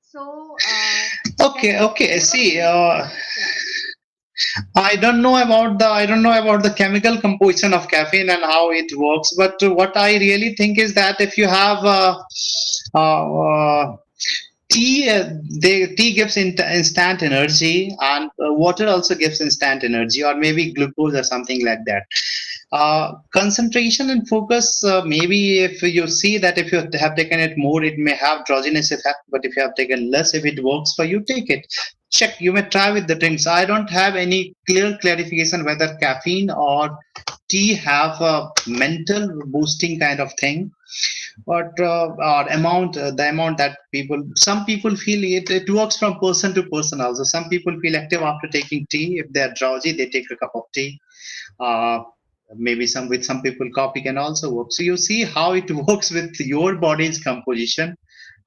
So, can Okay, you okay. give a See, brief on that? Yeah. I don't know about the chemical composition of caffeine and how it works, but what I really think is that if you have uh, uh, tea, tea gives instant energy, and water also gives instant energy, or maybe glucose or something like that. Concentration and focus, maybe if you see that if you have taken it more, it may have drowsiness effect, but if you have taken less, if it works for you, take it. Check, you may try with the drinks. I don't have any clear clarification whether caffeine or tea have a mental boosting kind of thing, but or amount the amount that some people feel it works from person to person also. Some people feel active after taking tea. If they are drowsy, they take a cup of tea. uh, Maybe some people coffee can also work. So you see how it works with your body's composition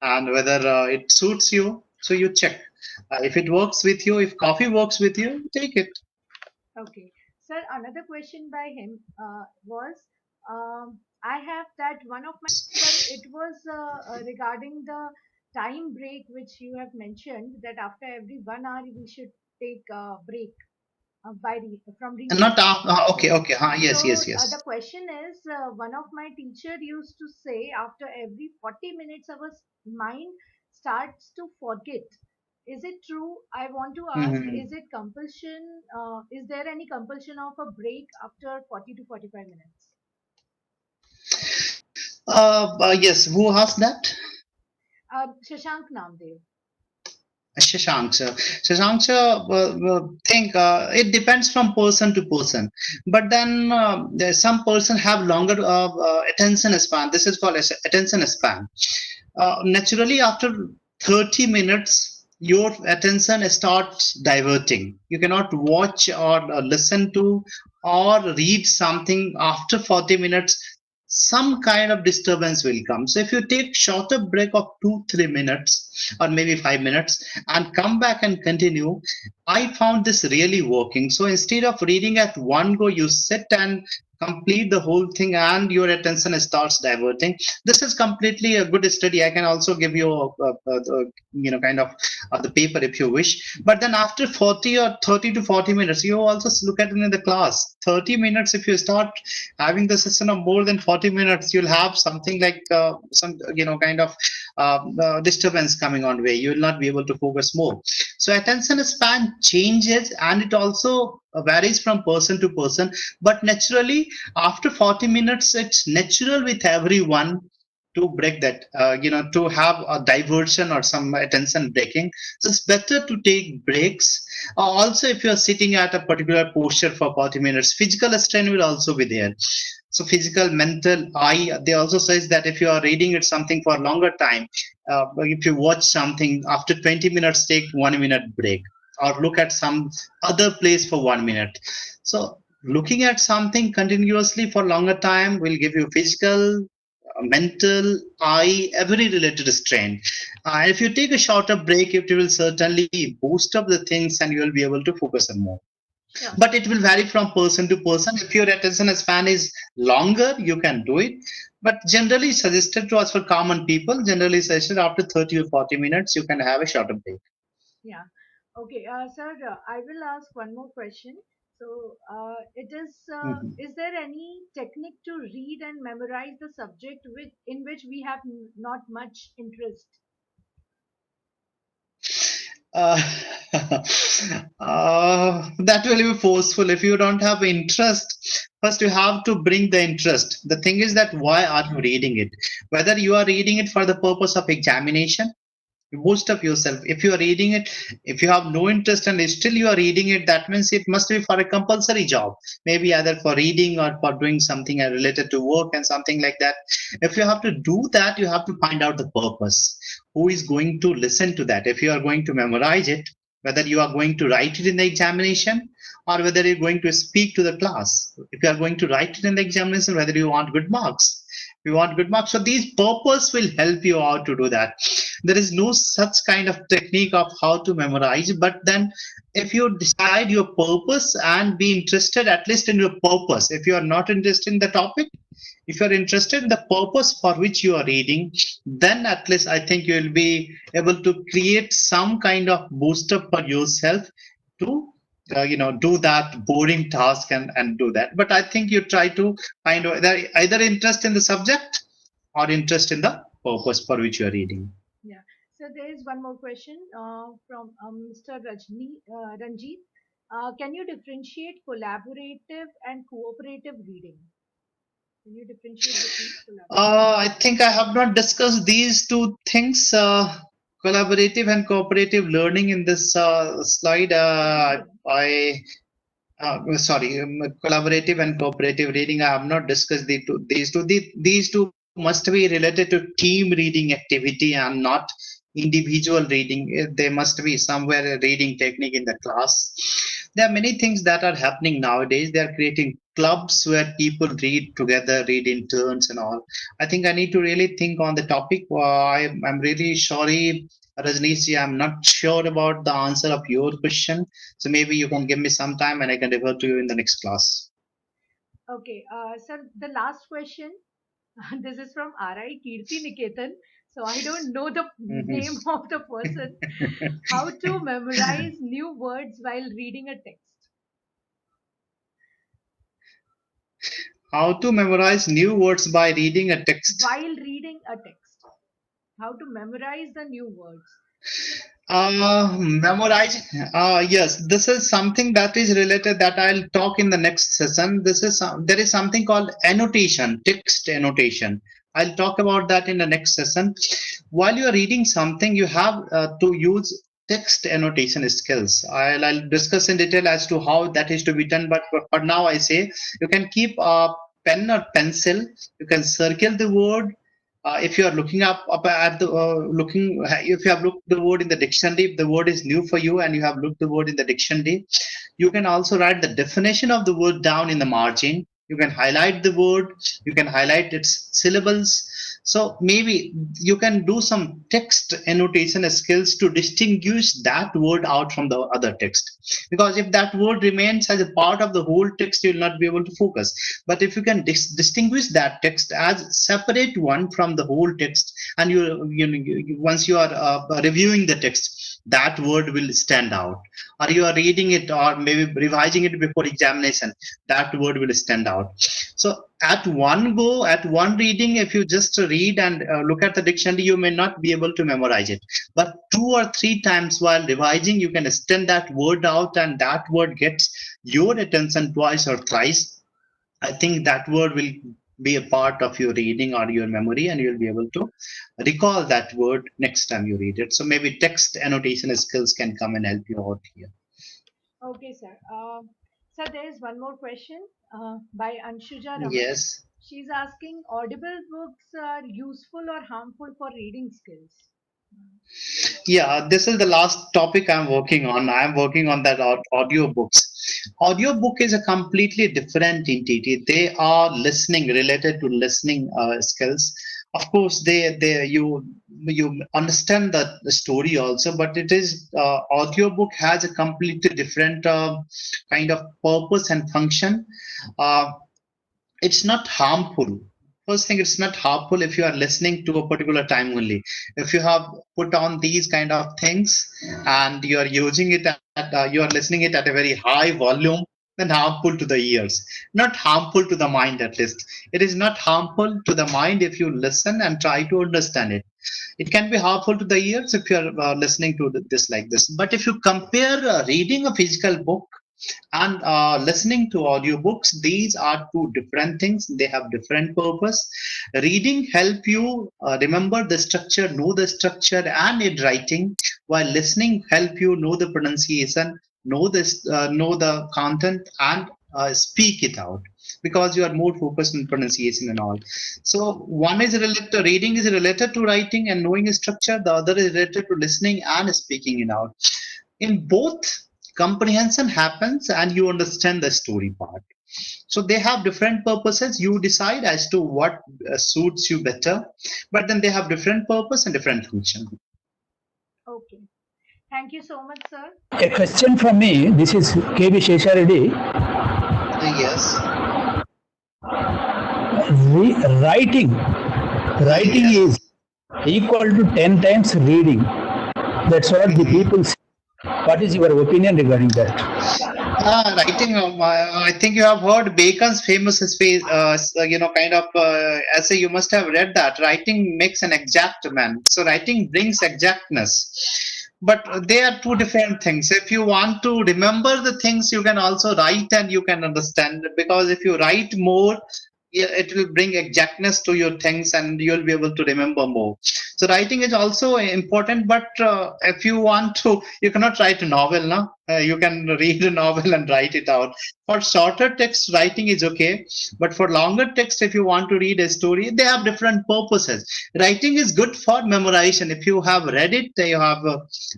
and whether it suits you. So you check if it works with you. If coffee works with you, take it. Okay. Sir, another question by him was I have that one of my, sir, it was regarding the time break which you have mentioned that after every 1 hour we should take a break from And reading. not okay, Yes. okay, yes, So yes, yes. the question is, one of my teacher used to say after every 40 minutes our mind starts to forget. Is it true? I want to ask, Mhm. is it compulsion? Is there any compulsion of a break after 40 to 45 minutes? Yes, who asked that? Shashank Namdev. Shashank, sir. Shashank, sir, think it depends from person to person. But then there's some person have longer attention span. This is called as attention span. Naturally, after 30 minutes, your attention starts diverting. You cannot watch or listen to or read something after 40 minutes. Some kind of disturbance will come. So if you take shorter break of 2 3 minutes or maybe 5 minutes and come back and continue, I found this really working. So instead of reading at one go, you sit and complete the whole thing and your attention starts diverting. This is completely a good study. I can also give you kind of the paper if you wish. But then after 40 or 30 to 40 minutes, you also look at it in the class. 30 minutes, if you start having the session of more than 40 minutes, you'll have something like some kind of disturbance coming on way. You will not be able to focus more. So attention span changes, and it also varies from person to person. But naturally, after 40 minutes, it's natural with everyone to break that, to have a diversion or some attention breaking. So it's better to take breaks. Also, if you're sitting at a particular posture for 40 minutes, physical strain will also be there. So physical, mental, eye, they also says that if you are reading it something for a longer time, if you watch something after 20 minutes, take 1 minute break or look at some other place for 1 minute. So looking at something continuously for longer time will give you physical, mental, eye, every related strain. If you take a shorter break, it will certainly boost up the things and you will be able to focus on more. Sure. But it will vary from person to person. If your attention span is longer, you can do it. But generally suggested to us for common people, generally suggested after 30 or 40 minutes, you can have a shorter break. Yeah. Okay, sir, I will ask one more question. So, Mhm. is there any technique to read and memorize the subject in which we have not much interest? Uh, that will be forceful. If you don't have interest, first you have to bring the interest. The thing is that why are you reading it? Whether you are reading it for the purpose of examination, boost up yourself. If you are reading it, if you have no interest and still you are reading it, that means it must be for a compulsory job, maybe either for reading or for doing something related to work and something like that. If you have to do that, you have to find out the purpose. Who is going to listen to that? If you are going to memorize it, whether you are going to write it in the examination or whether you're going to speak to the class. If you are going to write it in the examination, whether you want good marks, you want good marks. So these purpose will help you out to do that. There is no such kind of technique of how to memorize, but then if you decide your purpose and be interested at least in your purpose, if you are not interested in the topic, if you are interested in the purpose for which you are reading, then at least I think you will be able to create some kind of booster for yourself to do that boring task and do that. But I think you try to find either interest in the subject or interest in the purpose for which you are reading. Yeah. So there is one more question from Mr. Ranjit. Can you differentiate collaborative and cooperative reading? Can you differentiate between collaborative? I think I have not discussed these two things, collaborative and cooperative learning in this slide. I sorry, collaborative and cooperative reading. I have not discussed these two. These two must be related to team reading activity and not individual reading. There must be somewhere a reading technique in the class. There are many things that are happening nowadays. They are creating clubs where people read together, read in turns and all. I think I need to really think on the topic. I'm really sorry, Rajneesh, I'm not sure about the answer of your question. So maybe you can give me some time and I can refer to you in the next class. Okay, sir, the last question. This is from RI Kirti Niketan. So I don't know the Mhm. name of the person. How to memorize new words while reading a text? How to memorize new words by reading a text. While reading a text. How to memorize the new words? Memorize. Yes, this is something that is related that I'll talk in the next session. There is something called annotation, text annotation. I'll talk about that in the next session. While you are reading something, you have to use text annotation skills. I'll discuss in detail as to how that is to be done. But for now, I say you can keep a pen or pencil. You can circle the word. If you are looking up at the looking, if you have looked the word in the dictionary, if the word is new for you and you have looked the word in the dictionary, you can also write the definition of the word down in the margin. You can highlight the word. You can highlight its syllables. So maybe you can do some text annotation skills to distinguish that word out from the other text. Because if that word remains as a part of the whole text, you will not be able to focus. But if you can distinguish that text as separate one from the whole text, and once you are reviewing the text, that word will stand out. Or you are reading it, or maybe revising it before examination, that word will stand out. So at one go, at one reading, if you just read and look at the dictionary, you may not be able to memorize it. But 2 or 3 times while revising, you can extend that word out, and that word gets your attention twice or thrice. I think that word will be a part of your reading or your memory, and you'll be able to recall that word next time you read it. So maybe text annotation skills can come and help you out here. Okay, sir. Sir, there is one more question by Anshuja Raman. Yes. She's asking, audible books are useful or harmful for reading skills? Yeah, this is the last topic I'm working on. I'm working on that audio books. Audio book is a completely different entity. They are listening, related to listening skills. Of course, they you understand the story also, but it is audio book has a completely different kind of purpose and function. Uh, it's not harmful. First thing, it's not harmful if you are listening to a particular time only. If you have put on these kind of things and you are using it you are listening it at a very high volume, then harmful to the ears, not harmful to the mind. At least it is not harmful to the mind if you listen and try to understand it. It can be harmful to the ears if you are listening to this like this. But if you compare reading a physical book and listening to audiobooks, these are two different things. They have different purpose. Reading help you remember the structure, know the structure and in writing, while listening help you know the pronunciation, know the content, and speak it out, because you are more focused on pronunciation and all. So one is related to reading, is related to writing and knowing structure. The other is related to listening and speaking it out. In both, comprehension happens and you understand the story part. So they have different purposes. You decide as to what suits you better, but then they have different purpose and different function. Okay. Thank you so much, sir. A question from me. This is KB Sheshareddy. Yes. Writing. Writing is Yes. equal to 10 times reading. That's what the Mhm. people say. What is your opinion regarding that? Writing. I think you have heard Bacon's famous kind of essay. You must have read that. Writing makes an exact man. So writing brings exactness. But they are two different things. If you want to remember the things, you can also write and you can understand. Because if you write more, yeah, it will bring exactness to your things and you'll be able to remember more. So writing is also important, but if you want to, you cannot write a novel, no? You can read a novel and write it out. For shorter text, writing is okay, but for longer text, if you want to read a story, they have different purposes. Writing is good for memorization. If you have read it, you have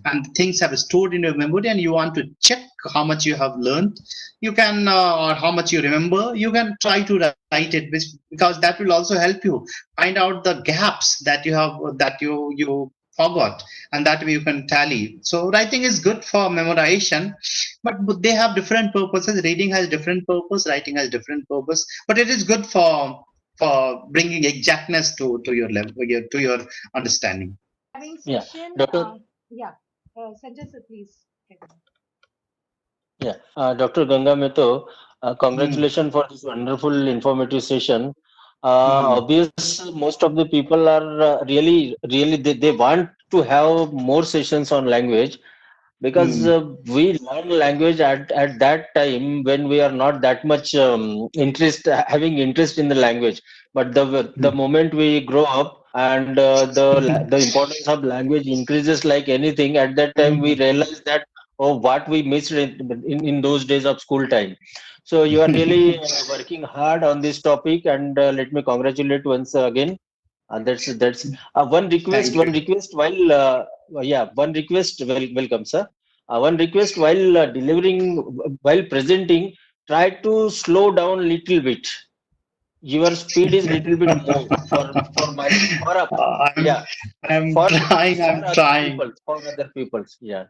and things have stored in your memory, and you want to check how much you have learned, you can or how much you remember, you can try to write it, because that will also help you find out the gaps that you have, that you forgot, and that way you can tally. So writing is good for memorization, but they have different purposes. Reading has different purpose, writing has different purpose, but it is good for bringing exactness to your level, to your understanding. Having Yeah, session, Dr. yeah. Sanjay, sir, please. Carry Yeah, Dr. Ganga Mahto, Hmm. congratulations for this wonderful informative session. Hmm. Obvious, most of the people are really they want to have more sessions on language, because Hmm. we learn language at that time when we are not that much having interest in the language. But the moment we grow up, and the importance of language increases like anything. At that time, we Mhm. realize that, oh, what we missed in those days of school time. So you are really working hard on this topic, and let me congratulate once again. And that's Thank you. one request while yeah, one request. Welcome, sir. One request while delivering, while presenting, try to slow down little bit. Your speed is little bit more for my for a, I'm yeah, I'm for trying. for I'm other trying. people, for other peoples, yeah,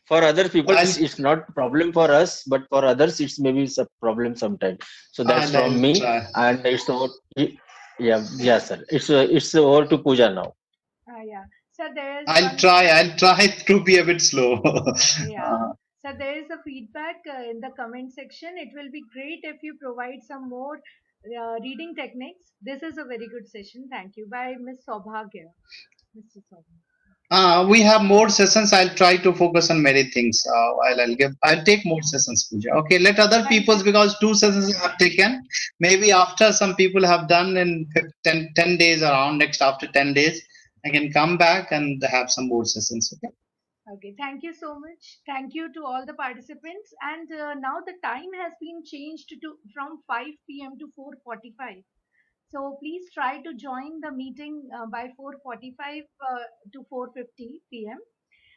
for other peoples I'll it's not problem for us, but for others it's maybe a problem sometimes. So that's from I'll me, try. and it's over. Yeah, yeah, sir, it's over to Pooja now. Yeah. So there is I'll one. try. I'll try to be a bit slow. Yeah. So there is a feedback in the comment section. It will be great if you provide some more reading techniques. This is a very good session. Thank you. By Miss Saubhagya. Mr. Saubhagya. We have more sessions. I'll try to focus on many things. I'll take more sessions, Pooja. Okay, let other Thank people's, you. because two sessions I have taken. Maybe after some people have done in 10 days around, next after 10 days, I can come back and have some more sessions. Okay. Okay, thank you so much. Thank you to all the participants. And now the time has been changed to from 5 p.m. to 4:45. So please try to join the meeting by 4:45 to 4:50 p.m.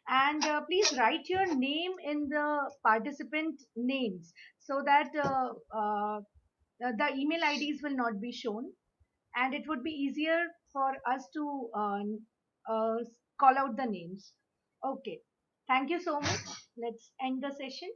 And please write your name in the participant names so that the email IDs will not be shown, and it would be easier for us to call out the names. Okay. Thank you so much. Let's end the session.